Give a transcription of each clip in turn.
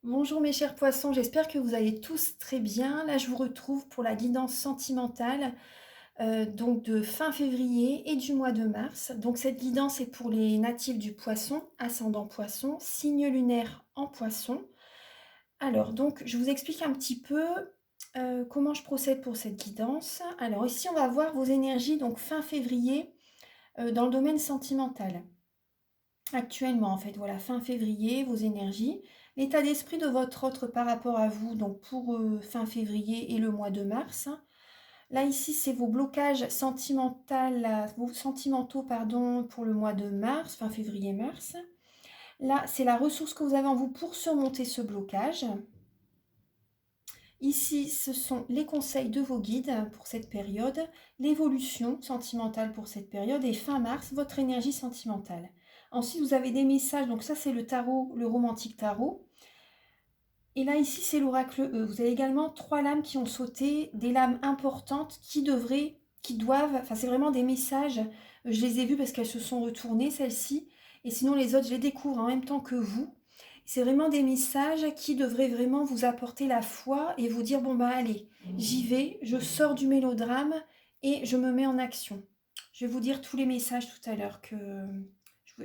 Bonjour mes chers poissons, j'espère que vous allez tous très bien. Là, je vous retrouve pour la guidance sentimentale donc de fin février et du mois de mars. Donc cette guidance est pour les natifs du poisson, ascendant poisson, signe lunaire en poisson. Alors donc je vous explique un petit peu comment je procède pour cette guidance. Alors ici on va voir vos énergies donc fin février dans le domaine sentimental. Actuellement, en fait, voilà, fin février, vos énergies, l'état d'esprit de votre autre par rapport à vous, donc pour fin février et le mois de mars. Là, ici, c'est vos blocages sentimentaux pardon, pour le mois de mars, fin février-mars. Là, c'est la ressource que vous avez en vous pour surmonter ce blocage. Ici, ce sont les conseils de vos guides pour cette période, l'évolution sentimentale pour cette période et fin mars, votre énergie sentimentale. Ensuite, vous avez des messages, donc ça c'est le tarot, le romantique tarot. Et là, ici, c'est l'oracle E. Vous avez également 3 lames qui ont sauté, des lames importantes qui doivent, enfin c'est vraiment des messages. Je les ai vues parce qu'elles se sont retournées, celles-ci. Et sinon, les autres, je les découvre en même temps que vous. C'est vraiment des messages qui devraient vraiment vous apporter la foi et vous dire, bon bah allez, j'y vais, je sors du mélodrame et je me mets en action. Je vais vous dire tous les messages tout à l'heure que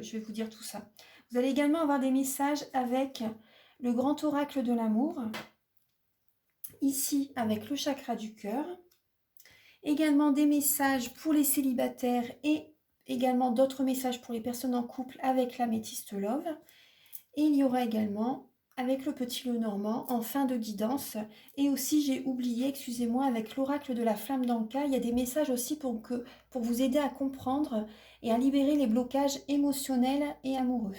je vais vous dire tout ça. Vous allez également avoir des messages avec le grand oracle de l'amour, ici avec le chakra du cœur. Également des messages pour les célibataires et également d'autres messages pour les personnes en couple avec l'améthyste love. Et il y aura également avec le petit Lenormand en fin de guidance. Et aussi, j'ai oublié, excusez-moi, avec l'oracle de la flamme d'Anka, il y a des messages aussi pour vous aider à comprendre et à libérer les blocages émotionnels et amoureux.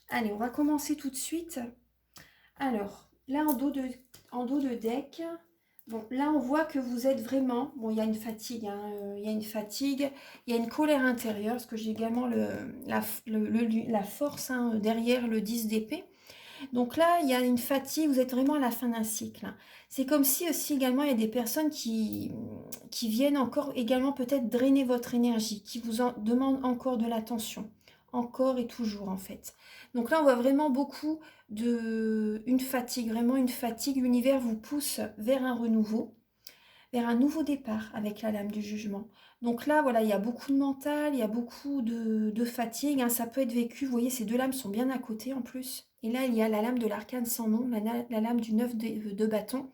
Allez, on va commencer tout de suite. Alors, là en dos de deck, bon, là on voit que vous êtes vraiment, bon, il y a une fatigue, hein, il y a une fatigue, il y a une colère intérieure, parce que j'ai également la force hein, derrière le 10 d'épée. Donc là, il y a une fatigue, vous êtes vraiment à la fin d'un cycle. Hein. C'est comme si aussi également il y a des personnes qui viennent encore également peut-être drainer votre énergie, qui vous en demandent encore de l'attention, encore et toujours en fait. Donc là, on voit vraiment beaucoup une fatigue, vraiment une fatigue. L'univers vous pousse vers un renouveau, vers un nouveau départ avec la lame du jugement. Donc là, voilà, il y a beaucoup de mental, il y a beaucoup de fatigue. Hein, ça peut être vécu, vous voyez, ces deux lames sont bien à côté en plus. Et là, il y a la lame de l'arcane sans nom, la lame du 9 de bâton.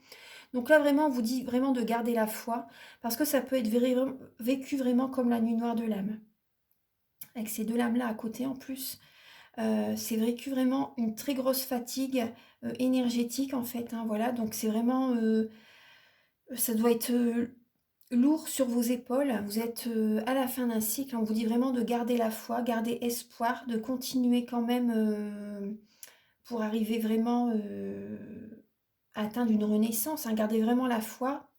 Donc là, vraiment, on vous dit vraiment de garder la foi, parce que ça peut être vécu vraiment comme la nuit noire de l'âme. Avec ces deux lames-là à côté en plus. C'est vécu vraiment une très grosse fatigue énergétique en fait. Hein, voilà, donc c'est vraiment... ça doit être lourd sur vos épaules. Vous êtes à la fin d'un cycle. On vous dit vraiment de garder la foi, garder espoir, de continuer quand même pour arriver vraiment à atteindre une renaissance. Hein. Gardez vraiment la foi.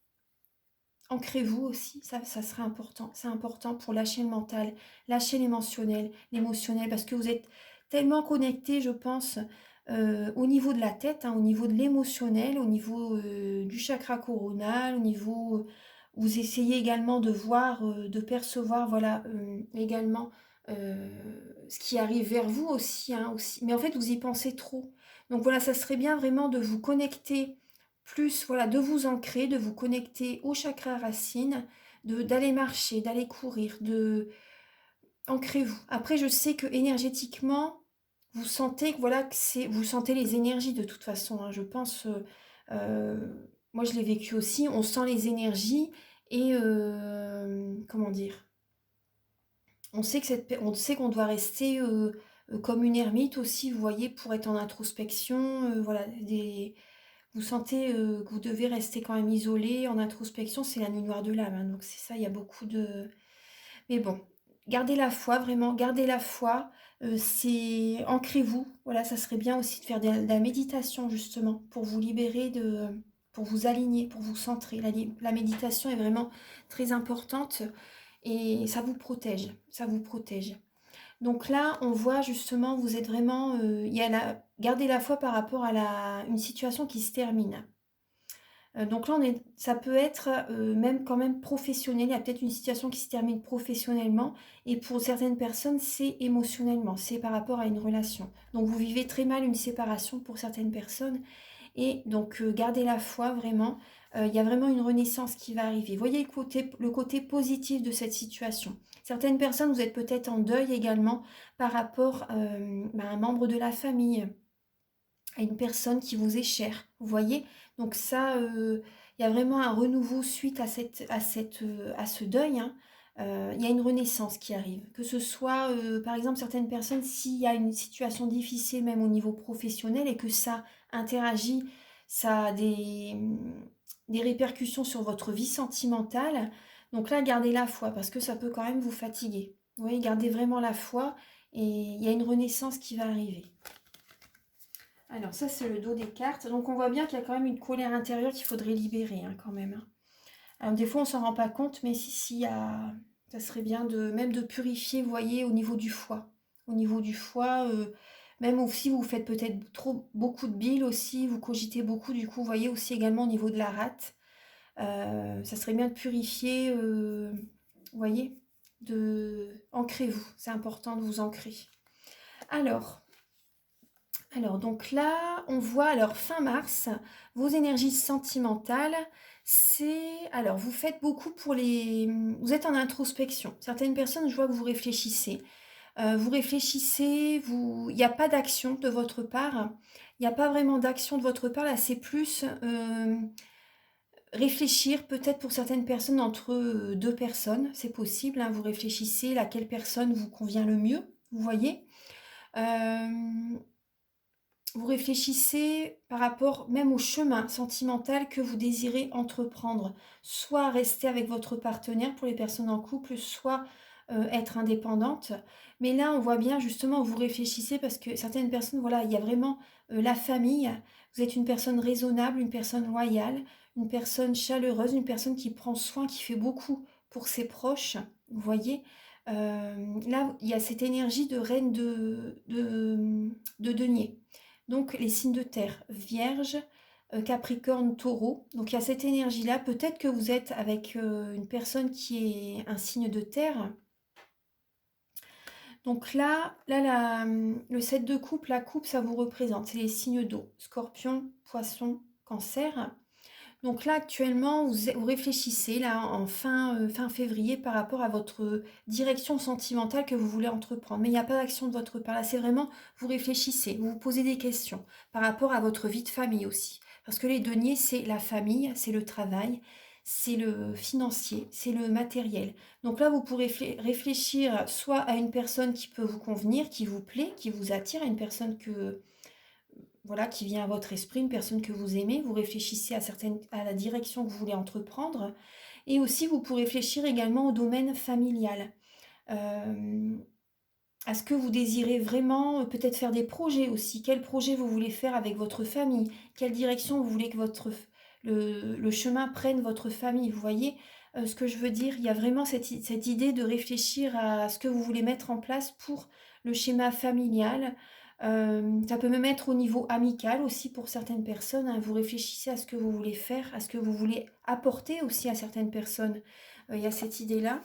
Ancrez-vous aussi, ça serait important. C'est important pour lâcher le mental, lâcher l'émotionnel, parce que vous êtes tellement connecté, je pense, au niveau de la tête, hein, au niveau de l'émotionnel, au niveau du chakra coronal, au niveau... vous essayez également de voir, de percevoir, voilà, également ce qui arrive vers vous aussi, hein, aussi. Mais en fait, vous y pensez trop. Donc voilà, ça serait bien vraiment de vous connecter plus voilà, de vous ancrer, de vous connecter au chakra racine, d'aller marcher, d'aller courir, ancrez-vous. Après, je sais que énergétiquement, vous sentez que voilà que vous sentez les énergies de toute façon. Hein, je pense, euh, moi je l'ai vécu aussi. On sent les énergies et comment dire, on sait qu'on doit rester comme une ermite aussi. Vous voyez, pour être en introspection, voilà vous sentez que vous devez rester quand même isolé, en introspection, c'est la nuit noire de l'âme. Hein, donc c'est ça, il y a beaucoup de... Mais bon, gardez la foi, vraiment, gardez la foi. C'est ancrez-vous. Voilà, ça serait bien aussi de faire de la méditation, justement, pour vous libérer pour vous aligner, pour vous centrer. La méditation est vraiment très importante et ça vous protège. Ça vous protège. Donc là, on voit justement, vous êtes vraiment... gardez la foi par rapport à une situation qui se termine. Donc là, ça peut être même quand même professionnel. Il y a peut-être une situation qui se termine professionnellement. Et pour certaines personnes, c'est émotionnellement. C'est par rapport à une relation. Donc vous vivez très mal une séparation pour certaines personnes. Et donc gardez la foi vraiment. Il y a vraiment une renaissance qui va arriver. Voyez le côté positif de cette situation. Certaines personnes, vous êtes peut-être en deuil également par rapport à un membre de la famille, à une personne qui vous est chère, vous voyez. Donc ça, il y a vraiment un renouveau suite à ce deuil, hein. Il y a une renaissance qui arrive. Que ce soit, par exemple, certaines personnes, s'il y a une situation difficile, même au niveau professionnel, et que ça interagit, ça a des répercussions sur votre vie sentimentale. Donc là, gardez la foi, parce que ça peut quand même vous fatiguer. Vous voyez, gardez vraiment la foi, et il y a une renaissance qui va arriver. Alors ça, c'est le dos des cartes. Donc on voit bien qu'il y a quand même une colère intérieure qu'il faudrait libérer, hein, quand même, hein. Alors des fois, on s'en rend pas compte, mais si, ça serait bien même de purifier, vous voyez, au niveau du foie. Au niveau du foie, même si vous faites peut-être beaucoup de bile aussi, vous cogitez beaucoup, du coup, vous voyez aussi également au niveau de la rate. Ça serait bien de purifier, vous voyez, ancrez-vous. C'est important de vous ancrer. Alors, donc là, on voit, alors fin mars, vos énergies sentimentales, alors, vous faites beaucoup vous êtes en introspection. Certaines personnes, je vois que vous réfléchissez. Il n'y a pas d'action de votre part. Il n'y a pas vraiment d'action de votre part, là, c'est plus réfléchir, peut-être pour certaines personnes, entre deux personnes, c'est possible, hein, vous réfléchissez, laquelle personne vous convient le mieux, vous voyez. Vous réfléchissez par rapport même au chemin sentimental que vous désirez entreprendre, soit rester avec votre partenaire pour les personnes en couple, soit être indépendante. Mais là, on voit bien justement, vous réfléchissez parce que certaines personnes, voilà, il y a vraiment la famille. Vous êtes une personne raisonnable, une personne loyale, une personne chaleureuse, une personne qui prend soin, qui fait beaucoup pour ses proches. Vous voyez. Là, il y a cette énergie de reine de denier. Donc les signes de terre, Vierge, Capricorne, Taureau. Donc il y a cette énergie-là. Peut-être que vous êtes avec une personne qui est un signe de terre. Donc là le 7 de coupe, la coupe, ça vous représente. C'est les signes d'eau. Scorpion, Poisson, Cancer. Donc là, actuellement, vous réfléchissez là en fin février par rapport à votre direction sentimentale que vous voulez entreprendre. Mais il n'y a pas d'action de votre part. Là, c'est vraiment, vous réfléchissez, vous vous posez des questions par rapport à votre vie de famille aussi. Parce que les deniers, c'est la famille, c'est le travail, c'est le financier, c'est le matériel. Donc là, vous pourrez réfléchir soit à une personne qui peut vous convenir, qui vous plaît, qui vous attire, à une personne voilà, qui vient à votre esprit, une personne que vous aimez, vous réfléchissez à la direction que vous voulez entreprendre, et aussi vous pourrez réfléchir également au domaine familial. À ce que vous désirez vraiment, peut-être faire des projets aussi. Quel projet vous voulez faire avec votre famille? Quelle direction vous voulez que le chemin prenne votre famille? Vous voyez ce que je veux dire? Il y a vraiment cette idée de réfléchir à ce que vous voulez mettre en place pour le schéma familial. Ça peut même être au niveau amical aussi pour certaines personnes, hein. Vous réfléchissez à ce que vous voulez faire, à ce que vous voulez apporter aussi à certaines personnes. Il y a cette idée-là.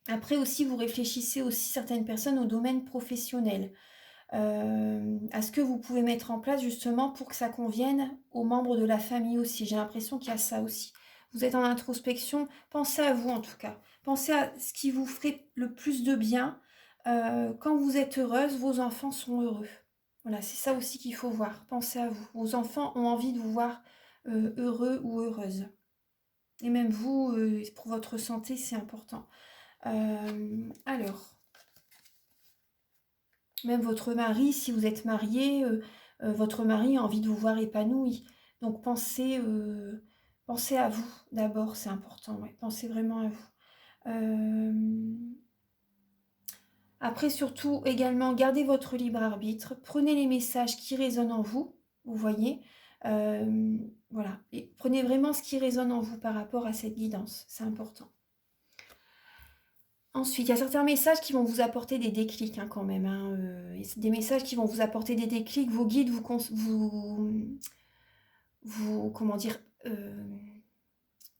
Après aussi, vous réfléchissez aussi certaines personnes au domaine professionnel, à ce que vous pouvez mettre en place justement pour que ça convienne aux membres de la famille aussi. J'ai l'impression qu'il y a ça aussi. Vous êtes en introspection, pensez à vous en tout cas. Pensez à ce qui vous ferait le plus de bien. Quand vous êtes heureuse, vos enfants sont heureux. Voilà, c'est ça aussi qu'il faut voir. Pensez à vous. Vos enfants ont envie de vous voir heureux ou heureuse. Et même vous, pour votre santé, c'est important. Alors, même votre mari, si vous êtes marié, votre mari a envie de vous voir épanoui. Donc pensez à vous d'abord, c'est important. Ouais. Pensez vraiment à vous. Après, surtout, également, gardez votre libre arbitre. Prenez les messages qui résonnent en vous, vous voyez. Voilà. Et prenez vraiment ce qui résonne en vous par rapport à cette guidance. C'est important. Ensuite, il y a certains messages qui vont vous apporter des déclics, hein, quand même, hein, des messages qui vont vous apporter des déclics. Vos guides comment dire,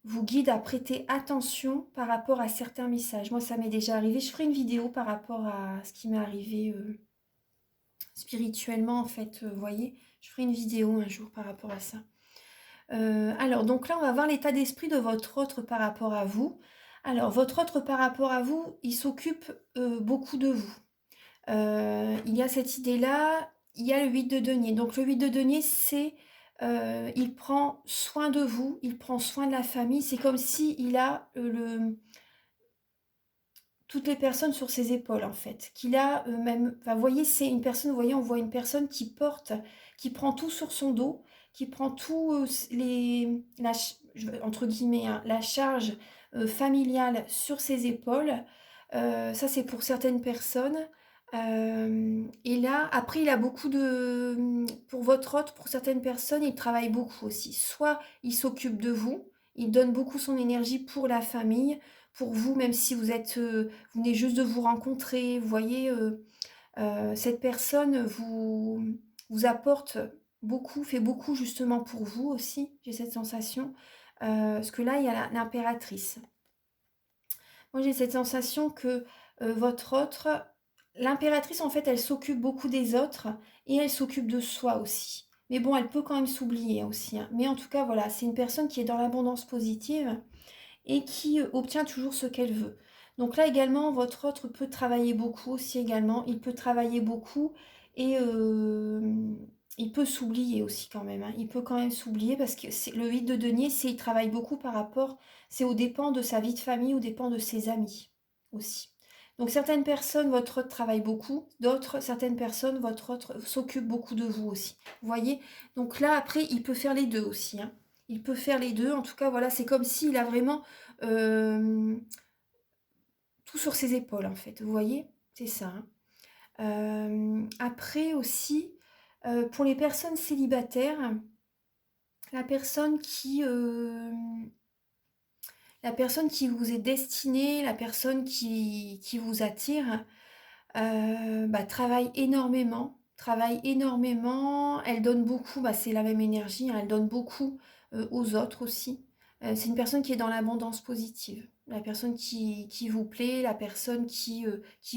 vous guide à prêter attention par rapport à certains messages. Moi, ça m'est déjà arrivé. Je ferai une vidéo par rapport à ce qui m'est arrivé spirituellement, en fait. Vous voyez, je ferai une vidéo un jour par rapport à ça. Alors, donc là, on va voir l'état d'esprit de votre autre par rapport à vous. Alors, votre autre par rapport à vous, il s'occupe beaucoup de vous. Il y a cette idée-là, il y a le 8 de denier. Donc, le 8 de denier, c'est... il prend soin de vous, il prend soin de la famille. C'est comme s'il a toutes les personnes sur ses épaules, en fait. Qu'il a même... Enfin, vous voyez, c'est une personne, vous voyez, on voit une personne qui porte, qui prend tout sur son dos, qui prend tout entre guillemets, hein, la charge familiale sur ses épaules. Ça, c'est pour certaines personnes. Et là, après, il a beaucoup de... Pour votre autre, pour certaines personnes, il travaille beaucoup aussi. Soit il s'occupe de vous, il donne beaucoup son énergie pour la famille, pour vous, même si vous êtes, vous venez juste de vous rencontrer, vous voyez, cette personne vous apporte beaucoup, fait beaucoup justement pour vous aussi, j'ai cette sensation, parce que là, il y a l'impératrice. Moi, j'ai cette sensation que votre autre, l'impératrice, en fait, elle s'occupe beaucoup des autres et elle s'occupe de soi aussi. Mais bon, elle peut quand même s'oublier aussi, hein. Mais en tout cas, voilà, c'est une personne qui est dans l'abondance positive et qui obtient toujours ce qu'elle veut. Donc là également, votre autre peut travailler beaucoup aussi également. Il peut travailler beaucoup et il peut s'oublier aussi quand même, hein. Il peut quand même s'oublier parce que le 8 de denier, c'est il travaille beaucoup par rapport, c'est aux dépens de sa vie de famille, aux dépens de ses amis aussi. Donc certaines personnes, votre autre travaille beaucoup, d'autres, certaines personnes, votre autre s'occupe beaucoup de vous aussi. Vous voyez? Donc là, après, il peut faire les deux aussi, hein. Il peut faire les deux. En tout cas, voilà, c'est comme s'il a vraiment tout sur ses épaules, en fait. Vous voyez? C'est ça, hein. Après aussi, pour les personnes célibataires, la personne qui vous est destinée, la personne qui vous attire, travaille énormément. Travaille énormément, elle donne beaucoup, c'est la même énergie, hein, elle donne beaucoup aux autres aussi. C'est une personne qui est dans l'abondance positive, la personne qui vous plaît, la personne qui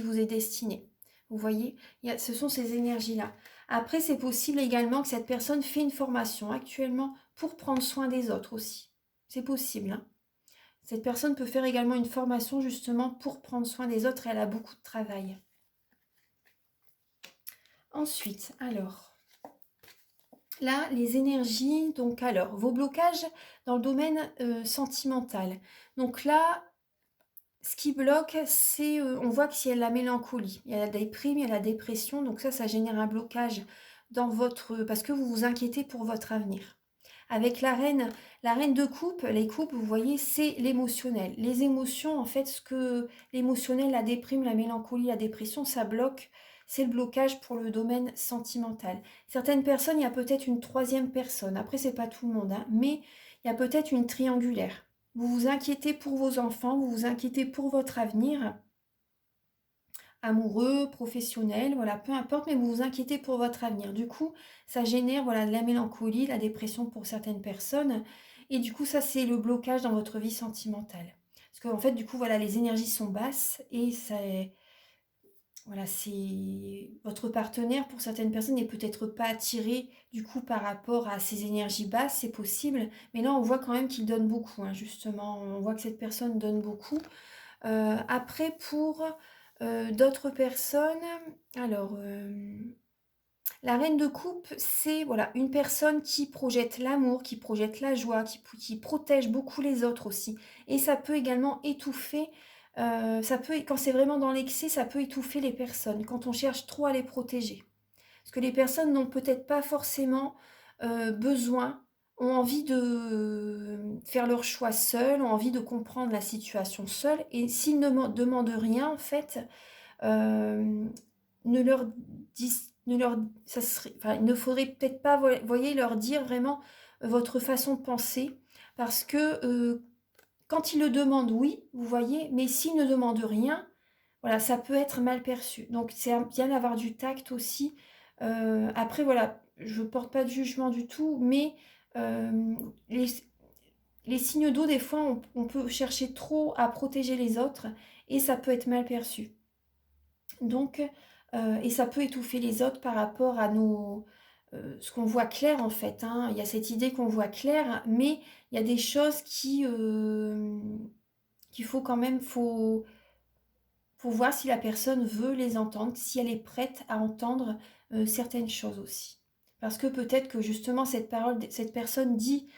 vous est destinée. Vous voyez, ce sont ces énergies-là. Après, c'est possible également que cette personne fait une formation actuellement pour prendre soin des autres aussi. C'est possible, hein. Cette personne peut faire également une formation justement pour prendre soin des autres et elle a beaucoup de travail. Ensuite, alors, là, les énergies, donc alors, vos blocages dans le domaine sentimental. Donc là, ce qui bloque, c'est, on voit qu'il y a la mélancolie, il y a la déprime, il y a la dépression, donc ça génère un blocage dans votre... parce que vous vous inquiétez pour votre avenir. Avec la reine de coupe, les coupes, vous voyez, c'est l'émotionnel. Les émotions, en fait, ce que l'émotionnel, la déprime, la mélancolie, la dépression, ça bloque. C'est le blocage pour le domaine sentimental. Certaines personnes, il y a peut-être une troisième personne. Après, c'est pas tout le monde, hein, mais il y a peut-être une triangulaire. Vous vous inquiétez pour vos enfants, vous vous inquiétez pour votre avenir, amoureux, professionnel, voilà, peu importe, mais vous vous inquiétez pour votre avenir. Du coup, ça génère voilà, de la mélancolie, la dépression pour certaines personnes. Et du coup, ça, c'est le blocage dans votre vie sentimentale. Parce qu'en fait, du coup, voilà, les énergies sont basses et ça, voilà, c'est votre partenaire, pour certaines personnes, n'est peut-être pas attiré du coup par rapport à ces énergies basses, c'est possible. Mais là, on voit quand même qu'il donne beaucoup, hein, justement. On voit que cette personne donne beaucoup. Après, pour d'autres personnes, alors, la reine de coupe, c'est voilà, une personne qui projette l'amour, qui projette la joie, qui protège beaucoup les autres aussi. Et ça peut également étouffer, quand c'est vraiment dans l'excès, ça peut étouffer les personnes, quand on cherche trop à les protéger. Parce que les personnes n'ont peut-être pas forcément besoin, ont envie de faire leur choix seules, ont envie de comprendre la situation seules. Et s'ils ne demandent rien, en fait, ne leur disent, ça serait, enfin, il ne faudrait peut-être pas, voyez, leur dire vraiment votre façon de penser. Parce que quand ils le demandent, oui, vous voyez, mais s'ils ne demandent rien, voilà, ça peut être mal perçu. Donc, c'est bien d'avoir du tact aussi. Après, voilà, je ne porte pas de jugement du tout, mais les signes d'eau, des fois, on peut chercher trop à protéger les autres et ça peut être mal perçu. Donc, et ça peut étouffer les autres par rapport à ce qu'on voit clair en fait, hein. Il y a cette idée qu'on voit clair, mais il y a des choses qu'il faut quand même, faut voir si la personne veut les entendre, si elle est prête à entendre certaines choses aussi. Parce que peut-être que justement cette personne dit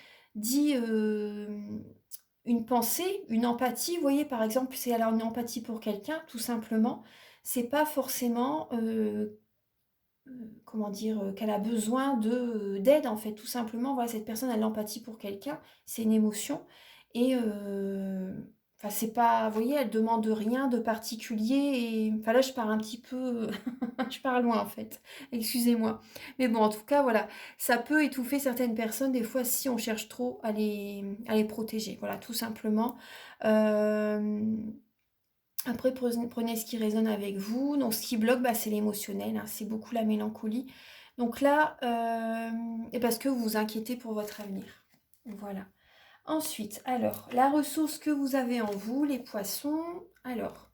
une pensée, une empathie. Vous voyez, par exemple, si elle a une empathie pour quelqu'un, tout simplement, c'est pas forcément, comment dire, qu'elle a besoin d'aide, en fait. Tout simplement, voilà, cette personne a de l'empathie pour quelqu'un, c'est une émotion. Et enfin, c'est pas, vous voyez, elle demande rien de particulier. Et enfin, là, je pars un petit peu, je pars loin, en fait. Excusez-moi. Mais bon, en tout cas, voilà, ça peut étouffer certaines personnes, des fois, si on cherche trop à les protéger. Voilà, tout simplement. Euh, Après, prenez ce qui résonne avec vous. Donc, ce qui bloque, bah, c'est l'émotionnel, hein, c'est beaucoup la mélancolie. Donc là, et parce que vous vous inquiétez pour votre avenir. Voilà. Ensuite, alors, la ressource que vous avez en vous, les poissons. Alors,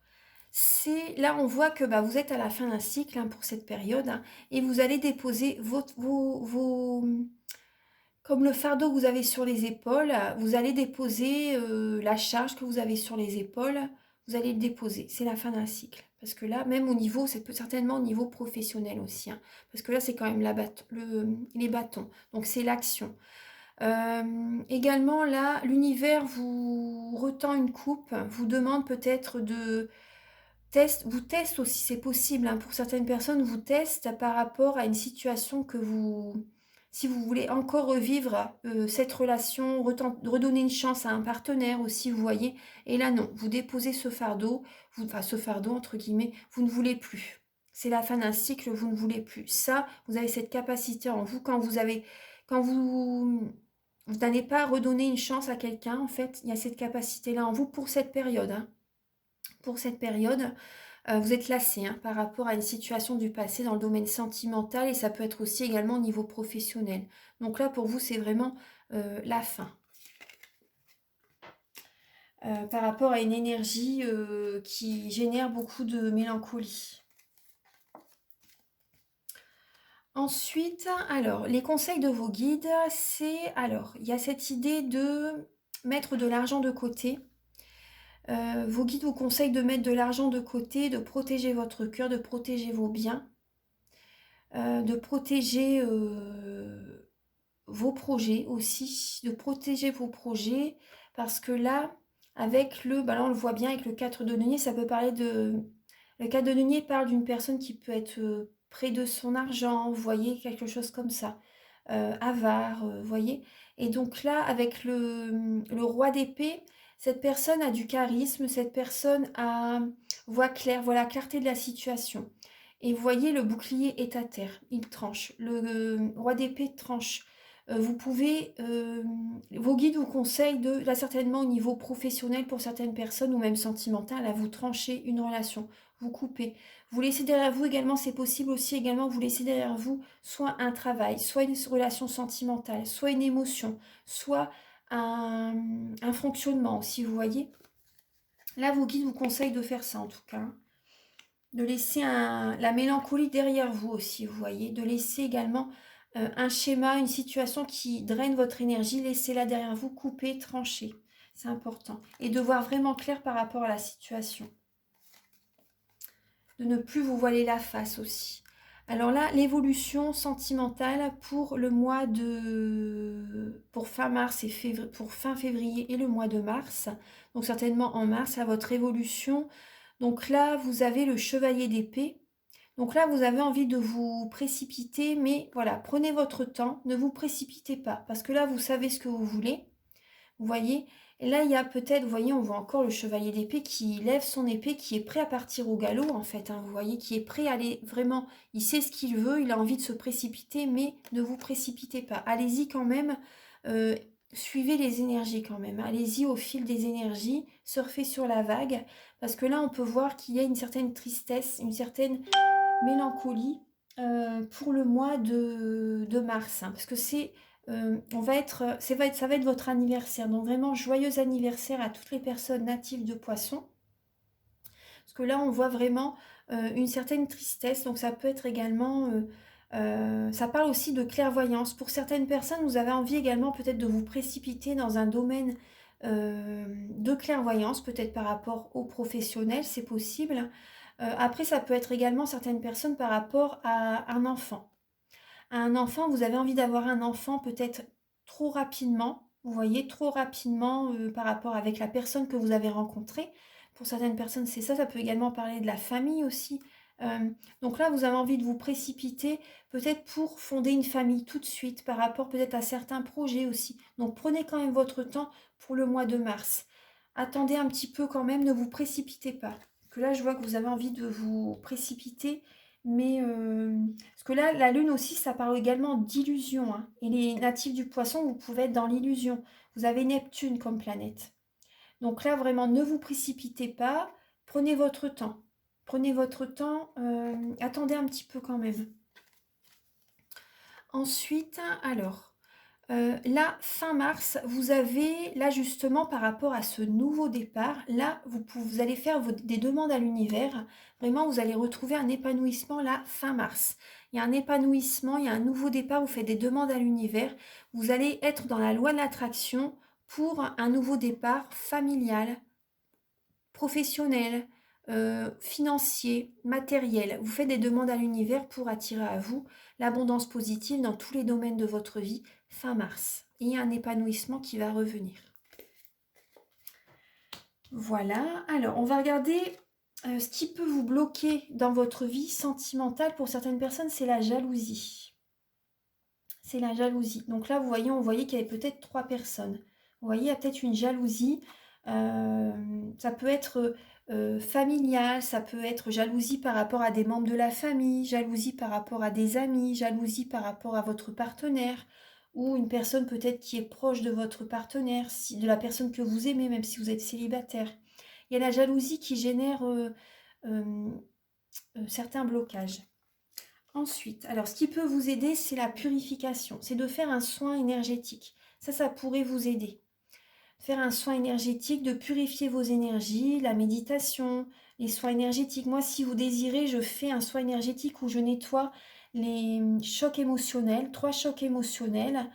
c'est là, on voit que bah, vous êtes à la fin d'un cycle, hein, pour cette période, hein, et vous allez déposer comme le fardeau que vous avez sur les épaules, vous allez déposer la charge que vous avez sur les épaules, vous allez le déposer. C'est la fin d'un cycle. Parce que là, même au niveau, c'est certainement au niveau professionnel aussi, hein, parce que là, c'est quand même les bâtons. Donc, c'est l'action. Également, là, l'univers vous retend une coupe, vous demande peut-être vous teste aussi, c'est possible, hein, pour certaines personnes, vous teste par rapport à une situation si vous voulez encore revivre cette relation, redonner une chance à un partenaire aussi, vous voyez. Et là, non, vous déposez ce fardeau, enfin ce fardeau entre guillemets, vous ne voulez plus. C'est la fin d'un cycle, vous ne voulez plus. Ça, vous avez cette capacité en vous quand vous n'allez pas redonner une chance à quelqu'un, en fait, il y a cette capacité-là en vous pour cette période, hein. Pour cette période, vous êtes lassé, hein, par rapport à une situation du passé dans le domaine sentimental et ça peut être aussi également au niveau professionnel. Donc là, pour vous, c'est vraiment la fin. Par rapport à une énergie qui génère beaucoup de mélancolie. Ensuite, alors, les conseils de vos guides, alors, il y a cette idée de mettre de l'argent de côté. Vos guides vous conseillent de mettre de l'argent de côté, de protéger votre cœur, de protéger vos biens, de protéger vos projets aussi, de protéger vos projets, parce que là, avec là on le voit bien avec le 4 de denier, ça peut parler de... Le 4 de denier parle d'une personne qui peut être près de son argent, vous voyez, quelque chose comme ça, avare, vous voyez. Et donc là, avec le roi d'épée, cette personne a du charisme, cette personne voit clair, voit la clarté de la situation. Et vous voyez, le bouclier est à terre, il tranche. Le roi d'épée tranche. Vos guides vous conseillent là certainement au niveau professionnel pour certaines personnes ou même sentimental, à vous trancher une relation, vous couper. Vous laissez derrière vous également, c'est possible aussi également, vous laissez derrière vous soit un travail, soit une relation sentimentale, soit une émotion, soit un fonctionnement aussi, vous voyez. Là, vos guides vous conseillent de faire ça en tout cas, hein. De laisser la mélancolie derrière vous aussi, vous voyez. De laisser également un schéma, une situation qui draine votre énergie, laissez-la derrière vous, couper, trancher. C'est important. Et de voir vraiment clair par rapport à la situation. De ne plus vous voiler la face aussi. Alors là, l'évolution sentimentale pour le mois pour fin mars et pour fin février et le mois de mars. Donc certainement en mars, à votre évolution. Donc là, vous avez le chevalier d'épée. Donc là, vous avez envie de vous précipiter, mais voilà, prenez votre temps, ne vous précipitez pas, parce que là, vous savez ce que vous voulez, vous voyez. Et là, il y a peut-être, vous voyez, on voit encore le chevalier d'épée qui lève son épée, qui est prêt à partir au galop, en fait, hein, vous voyez, qui est prêt à aller vraiment, il sait ce qu'il veut, il a envie de se précipiter, mais ne vous précipitez pas. Allez-y quand même, suivez les énergies quand même, allez-y au fil des énergies, surfez sur la vague, parce que là, on peut voir qu'il y a une certaine tristesse, une certaine mélancolie pour le mois de mars, hein, parce que c'est ça va être votre anniversaire. Donc vraiment, joyeux anniversaire à toutes les personnes natives de Poisson. Parce que là, on voit vraiment une certaine tristesse. Donc ça peut être également... ça parle aussi de clairvoyance. Pour certaines personnes, vous avez envie également peut-être de vous précipiter dans un domaine de clairvoyance, peut-être par rapport aux professionnels, c'est possible. Après, ça peut être également certaines personnes par rapport à un enfant. À un enfant, vous avez envie d'avoir un enfant peut-être trop rapidement, vous voyez, trop rapidement par rapport avec la personne que vous avez rencontrée. Pour certaines personnes, c'est ça, ça peut également parler de la famille aussi. Donc là, vous avez envie de vous précipiter peut-être pour fonder une famille tout de suite par rapport peut-être à certains projets aussi. Donc prenez quand même votre temps pour le mois de mars. Attendez un petit peu quand même, ne vous précipitez pas. Que là, je vois que vous avez envie de vous précipiter, mais parce que là, la lune aussi, ça parle également d'illusion, hein. Et les natifs du poisson, vous pouvez être dans l'illusion. Vous avez Neptune comme planète. Donc là, vraiment, ne vous précipitez pas. Prenez votre temps. Prenez votre temps. Attendez un petit peu quand même. Ensuite, alors, là, fin mars, vous avez, là justement, par rapport à ce nouveau départ, là, vous allez faire des demandes à l'univers. Vraiment, vous allez retrouver un épanouissement, là, fin mars. Il y a un épanouissement, il y a un nouveau départ, vous faites des demandes à l'univers. Vous allez être dans la loi de l'attraction pour un nouveau départ familial, professionnel, financier, matériel. Vous faites des demandes à l'univers pour attirer à vous l'abondance positive dans tous les domaines de votre vie fin mars. Et il y a un épanouissement qui va revenir. Voilà. Alors, on va regarder ce qui peut vous bloquer dans votre vie sentimentale. Pour certaines personnes, c'est la jalousie. C'est la jalousie. Donc là, on voyait qu'il y avait peut-être 3 personnes. Vous voyez, il y a peut-être une jalousie. Ça peut être familial, ça peut être jalousie par rapport à des membres de la famille, jalousie par rapport à des amis, jalousie par rapport à votre partenaire, ou une personne peut-être qui est proche de votre partenaire, de la personne que vous aimez, même si vous êtes célibataire. Il y a la jalousie qui génère certains blocages. Ensuite, alors ce qui peut vous aider, c'est la purification, c'est de faire un soin énergétique. Ça pourrait vous aider. Faire un soin énergétique, de purifier vos énergies, la méditation, les soins énergétiques. Moi, si vous désirez, je fais un soin énergétique où je nettoie les chocs émotionnels, 3 chocs émotionnels.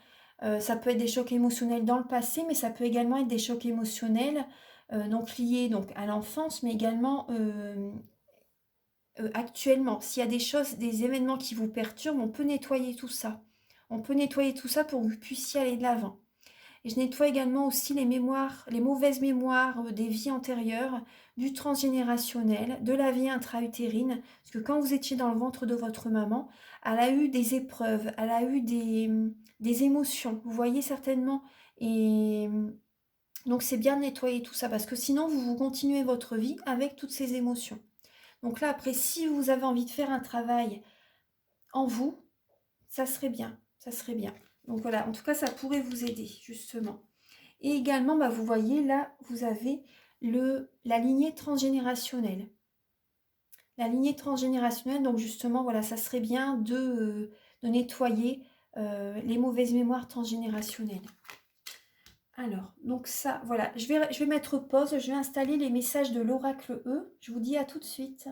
Ça peut être des chocs émotionnels dans le passé, mais ça peut également être des chocs émotionnels donc liés donc, à l'enfance, mais également actuellement. S'il y a des choses, des événements qui vous perturbent, on peut nettoyer tout ça. On peut nettoyer tout ça pour que vous puissiez aller de l'avant. Et je nettoie également aussi les mémoires, les mauvaises mémoires des vies antérieures, du transgénérationnel, de la vie intra-utérine. Parce que quand vous étiez dans le ventre de votre maman, elle a eu des épreuves, elle a eu des émotions. Vous voyez certainement. Et donc c'est bien de nettoyer tout ça parce que sinon vous continuez votre vie avec toutes ces émotions. Donc là après, si vous avez envie de faire un travail en vous, ça serait bien, ça serait bien. Donc voilà, en tout cas, ça pourrait vous aider, justement. Et également, vous voyez, là, vous avez la lignée transgénérationnelle. La lignée transgénérationnelle, donc justement, voilà, ça serait bien de nettoyer les mauvaises mémoires transgénérationnelles. Alors, donc ça, voilà, je vais mettre pause, je vais installer les messages de l'oracle E. Je vous dis à tout de suite.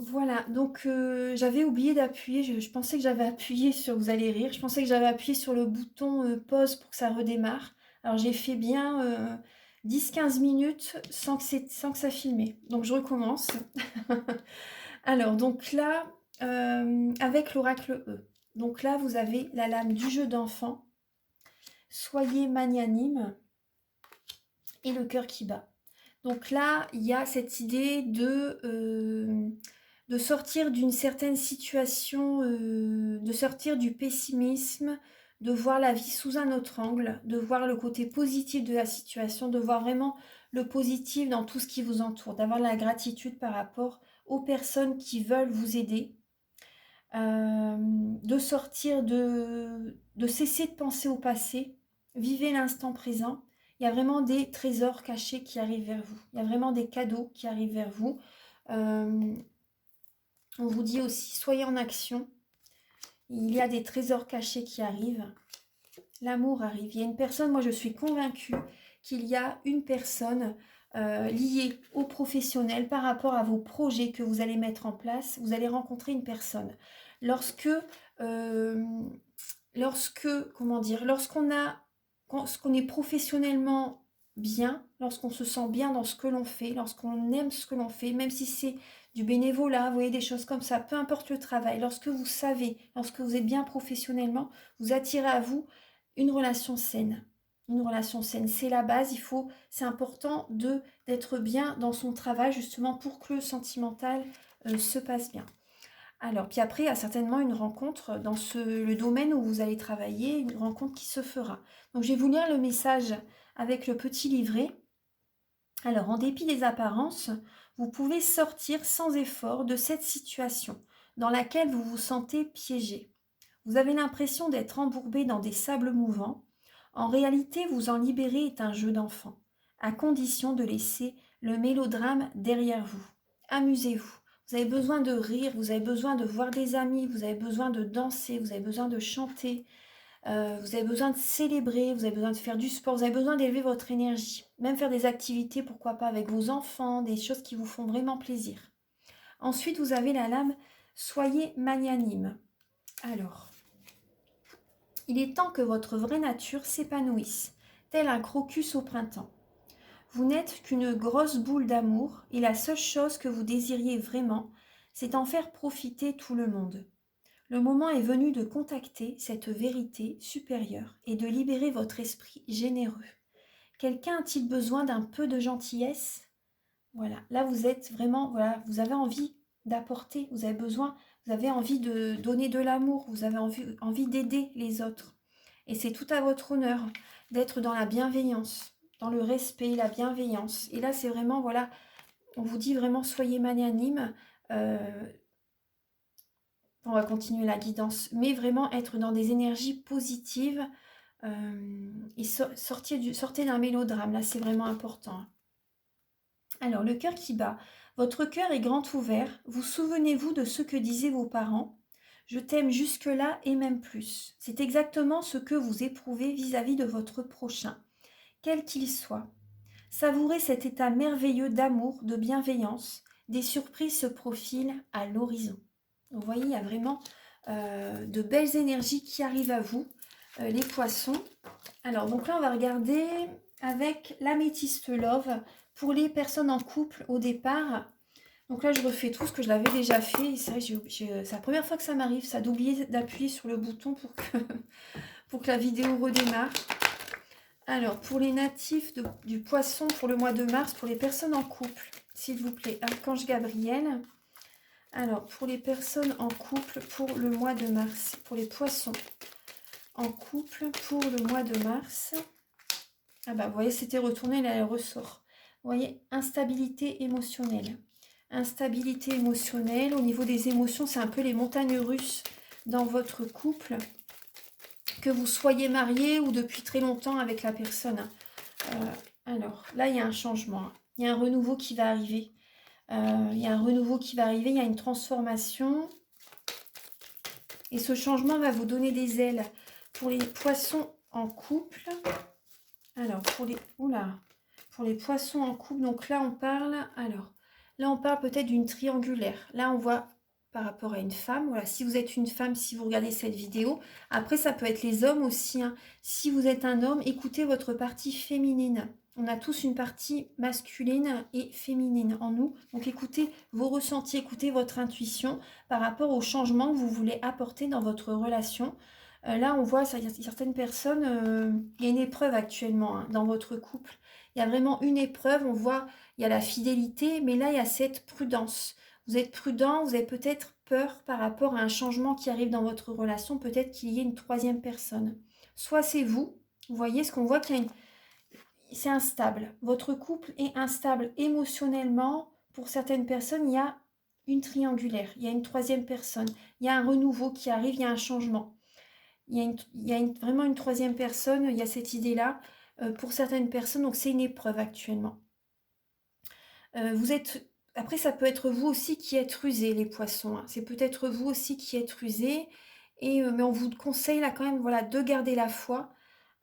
Voilà, donc j'avais oublié d'appuyer, je pensais que j'avais appuyé sur, vous allez rire, je pensais que j'avais appuyé sur le bouton pause pour que ça redémarre. Alors j'ai fait bien 10-15 minutes sans que ça filmait. Donc je recommence. Alors donc là, avec l'oracle E. Donc là, vous avez la lame du jeu d'enfant. Soyez magnanime et le cœur qui bat. Donc là, il y a cette idée de sortir d'une certaine situation, de sortir du pessimisme, de voir la vie sous un autre angle, de voir le côté positif de la situation, de voir vraiment le positif dans tout ce qui vous entoure, d'avoir la gratitude par rapport aux personnes qui veulent vous aider, de sortir, de cesser de penser au passé, vivez l'instant présent. Il y a vraiment des trésors cachés qui arrivent vers vous. Il y a vraiment des cadeaux qui arrivent vers vous. On vous dit aussi, soyez en action. Il y a des trésors cachés qui arrivent. L'amour arrive. Il y a une personne, moi je suis convaincue qu'il y a une personne liée au professionnel par rapport à vos projets que vous allez mettre en place. Vous allez rencontrer une personne. Euh, comment dire, lorsqu'on est professionnellement bien, lorsqu'on se sent bien dans ce que l'on fait, lorsqu'on aime ce que l'on fait, même si c'est du bénévolat, vous voyez, des choses comme ça, peu importe le travail, lorsque vous savez, lorsque vous êtes bien professionnellement, vous attirez à vous une relation saine. Une relation saine, c'est la base, c'est important d'être bien dans son travail justement pour que le sentimental se passe bien. Alors, puis après, il y a certainement une rencontre dans le domaine où vous allez travailler, une rencontre qui se fera. Donc, je vais vous lire le message avec le petit livret. Alors, en dépit des apparences, vous pouvez sortir sans effort de cette situation dans laquelle vous vous sentez piégé. Vous avez l'impression d'être embourbé dans des sables mouvants. En réalité, vous en libérer est un jeu d'enfant, à condition de laisser le mélodrame derrière vous. Amusez-vous. Vous avez besoin de rire, vous avez besoin de voir des amis, vous avez besoin de danser, vous avez besoin de chanter, vous avez besoin de célébrer, vous avez besoin de faire du sport, vous avez besoin d'élever votre énergie. Même faire des activités, pourquoi pas, avec vos enfants, des choses qui vous font vraiment plaisir. Ensuite, vous avez la lame « Soyez magnanime ». Alors, il est temps que votre vraie nature s'épanouisse, tel un crocus au printemps. Vous n'êtes qu'une grosse boule d'amour et la seule chose que vous désiriez vraiment, c'est en faire profiter tout le monde. Le moment est venu de contacter cette vérité supérieure et de libérer votre esprit généreux. Quelqu'un a-t-il besoin d'un peu de gentillesse ? Voilà, là vous êtes vraiment, voilà, vous avez envie d'apporter, vous avez envie de donner de l'amour, vous avez envie d'aider les autres. Et c'est tout à votre honneur d'être dans la bienveillance, dans le respect, la bienveillance. Et là, c'est vraiment, voilà, on vous dit vraiment, soyez magnanime. On va continuer la guidance, mais vraiment être dans des énergies positives et sortez d'un mélodrame. Là, c'est vraiment important. Alors, le cœur qui bat. Votre cœur est grand ouvert. Vous souvenez-vous de ce que disaient vos parents ? Je t'aime jusque-là et même plus. C'est exactement ce que vous éprouvez vis-à-vis de votre prochain, quel qu'il soit. Savourez cet état merveilleux d'amour, de bienveillance. Des surprises se profilent à l'horizon. Vous voyez, il y a vraiment de belles énergies qui arrivent à vous, les poissons. Alors, donc là, on va regarder avec l'améthyste love pour les personnes en couple au départ. Donc là, je refais tout ce que je l'avais déjà fait. C'est vrai, c'est la première fois que ça m'arrive, ça, d'oublier d'appuyer sur le bouton pour que la vidéo redémarre. Alors, pour les natifs du poisson pour le mois de mars, pour les personnes en couple, s'il vous plaît, Archange Gabriel. Alors, pour les personnes en couple pour le mois de mars, pour les poissons en couple pour le mois de mars. Ah bah, vous voyez, c'était retourné, là, elle ressort. Vous voyez, instabilité émotionnelle. Instabilité émotionnelle, au niveau des émotions, c'est un peu les montagnes russes dans votre couple. Que vous soyez marié ou depuis très longtemps avec la personne. Alors, là, il y a un changement. Il y a un renouveau qui va arriver. Il y a une transformation. Et ce changement va vous donner des ailes. Pour les poissons en couple. Alors, pour les poissons en couple, donc là, on parle peut-être d'une triangulaire. Là, on voit par rapport à une femme. Voilà, si vous êtes une femme, si vous regardez cette vidéo. Après, ça peut être les hommes aussi. Hein. Si vous êtes un homme, écoutez votre partie féminine. On a tous une partie masculine et féminine en nous. Donc, écoutez vos ressentis, écoutez votre intuition par rapport au changement que vous voulez apporter dans votre relation. Là, on voit certaines personnes, il y a une épreuve actuellement hein, dans votre couple. Il y a vraiment une épreuve, on voit, il y a la fidélité, mais là, il y a cette prudence. Vous êtes prudent, vous avez peut-être peur par rapport à un changement qui arrive dans votre relation, peut-être qu'il y ait une troisième personne. Soit c'est vous voyez ce qu'on voit qu'il y a c'est instable. Votre couple est instable émotionnellement. Pour certaines personnes, il y a une triangulaire, il y a une troisième personne, il y a un renouveau qui arrive, il y a un changement. Il y a vraiment une troisième personne, il y a cette idée-là pour certaines personnes, donc c'est une épreuve actuellement. Vous êtes Après, ça peut être vous aussi qui êtes rusé, les poissons, hein. C'est peut-être vous aussi qui êtes rusé, et mais on vous conseille là quand même, voilà, de garder la foi,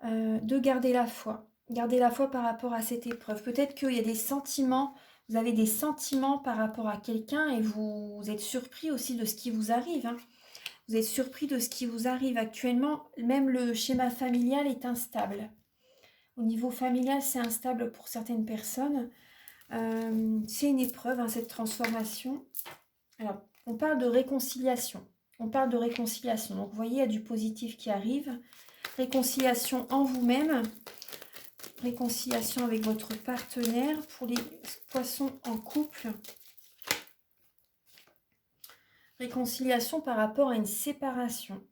de garder la foi. Garder la foi par rapport à cette épreuve. Peut-être qu'il y a des sentiments, vous avez des sentiments par rapport à quelqu'un et vous êtes surpris aussi de ce qui vous arrive, hein. Vous êtes surpris de ce qui vous arrive actuellement. Même le schéma familial est instable. Au niveau familial, c'est instable pour certaines personnes. C'est une épreuve, hein, cette transformation. Alors, on parle de réconciliation. On parle de réconciliation. Donc, vous voyez, il y a du positif qui arrive. Réconciliation en vous-même. Réconciliation avec votre partenaire. Pour les poissons en couple. Réconciliation par rapport à une séparation.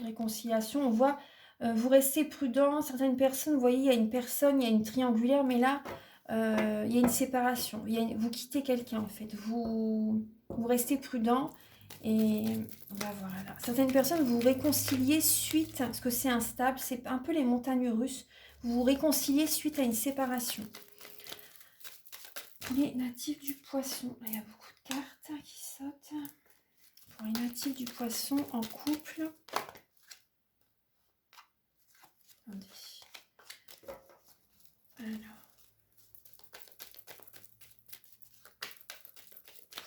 Réconciliation, on voit, vous restez prudent. Certaines personnes, vous voyez, il y a une personne, il y a une triangulaire, mais là, il y a une séparation. Vous quittez quelqu'un, en fait. Vous restez prudent. Et on va voir là. Certaines personnes, vous vous réconciliez suite, parce que c'est instable, c'est un peu les montagnes russes. Vous vous réconciliez suite à une séparation. Les natifs du poisson. Il y a beaucoup de cartes qui sautent. Pour les natifs du poisson en couple. Attendez. Alors.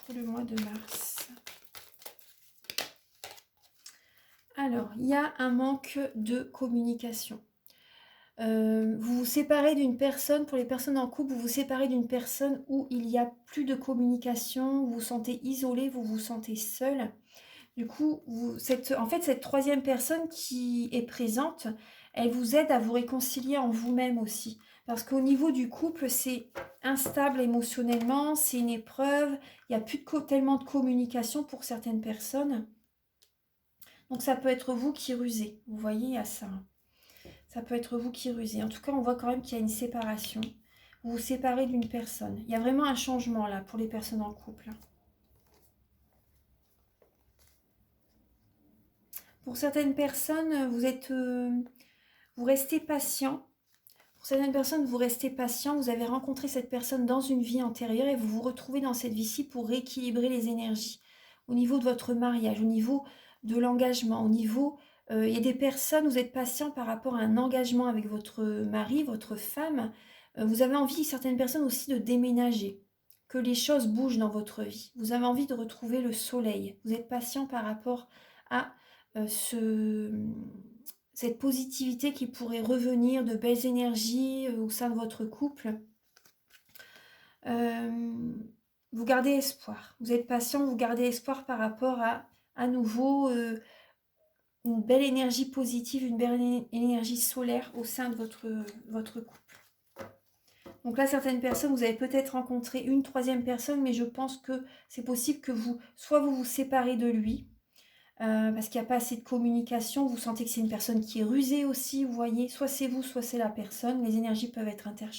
Pour le mois de mars. Alors, il y a un manque de communication. Vous vous séparez d'une personne, pour les personnes en couple, vous vous séparez d'une personne où il n'y a plus de communication, vous vous sentez isolé, vous vous sentez seul. Du coup, en fait, cette troisième personne qui est présente, elle vous aide à vous réconcilier en vous-même aussi. Parce qu'au niveau du couple, c'est instable émotionnellement, c'est une épreuve, il n'y a plus tellement de communication pour certaines personnes. Donc ça peut être vous qui rusez, vous voyez, à ça. Ça peut être vous qui rusez. En tout cas, on voit quand même qu'il y a une séparation. Vous vous séparez d'une personne. Il y a vraiment un changement là pour les personnes en couple. Pour certaines personnes, vous restez patient. Pour certaines personnes, vous restez patient. Vous avez rencontré cette personne dans une vie antérieure et vous vous retrouvez dans cette vie-ci pour rééquilibrer les énergies. Au niveau de votre mariage, au niveau de l'engagement, au niveau... il y a des personnes, vous êtes patient par rapport à un engagement avec votre mari, votre femme. Vous avez envie, certaines personnes aussi, de déménager, que les choses bougent dans votre vie. Vous avez envie de retrouver le soleil. Vous êtes patient par rapport à cette positivité qui pourrait revenir, de belles énergies au sein de votre couple. Vous gardez espoir. Vous êtes patient, vous gardez espoir par rapport à nouveau une belle énergie positive, une belle énergie solaire au sein de votre couple. Donc là, certaines personnes, vous avez peut-être rencontré une troisième personne, mais je pense que c'est possible que soit vous vous séparez de lui, parce qu'il n'y a pas assez de communication, vous sentez que c'est une personne qui est rusée aussi, vous voyez, soit c'est vous, soit c'est la personne, les énergies peuvent être interchangeables.